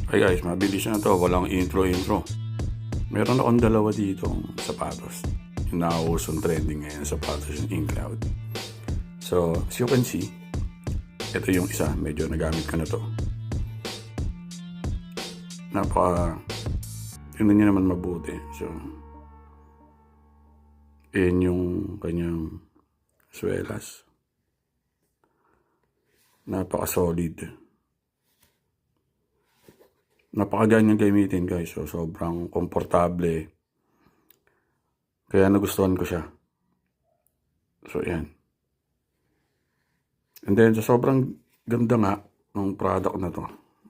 Ay guys, mabilis na to. Walang intro. Meron akong dalawa dito sapatos. Yung nauusong trending ngayon sapatos yung Incloud. So, as you can see, ito yung isa. Medyo nagamit ko na to. Tingnan nyo naman mabuti. So, yan yung kanyang swelas. Napaka-solid. Napakagaan gamitin guys. So, sobrang komportable. Kaya nagustuhan ko siya. So, yan. And then, sa sobrang ganda nga ng product na to.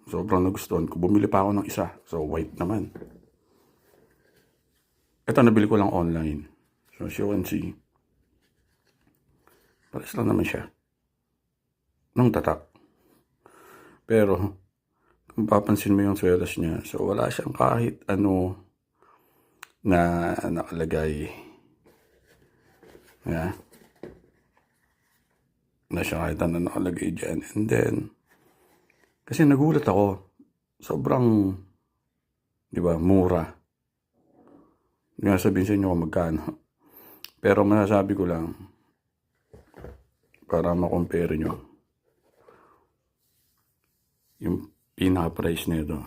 Sobrang nagustuhan ko. Bumili pa ako ng isa. So, white naman. Ito, nabili ko lang online. So, as you can see, pares lang naman siya ng tatak. Pero, kung papansin mo yung swelas niya, so wala siyang kahit ano na nakalagay. Yeah. Na siya kahit ano nakalagay dyan. And then, kasi nagulat ako. Sobrang, di ba, mura. Hindi nga sabihin sa inyo kung magkano. Pero masasabi ko lang, para makompare nyo, yung pinaka-price nito.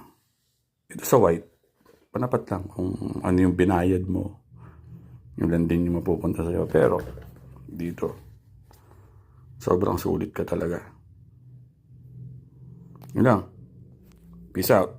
Ito sa white, panapat lang kung ano yung binayad mo. Yung lang din yung mapupunta sa'yo. Pero, dito, sobrang sulit ka talaga. Yun lang. Peace out.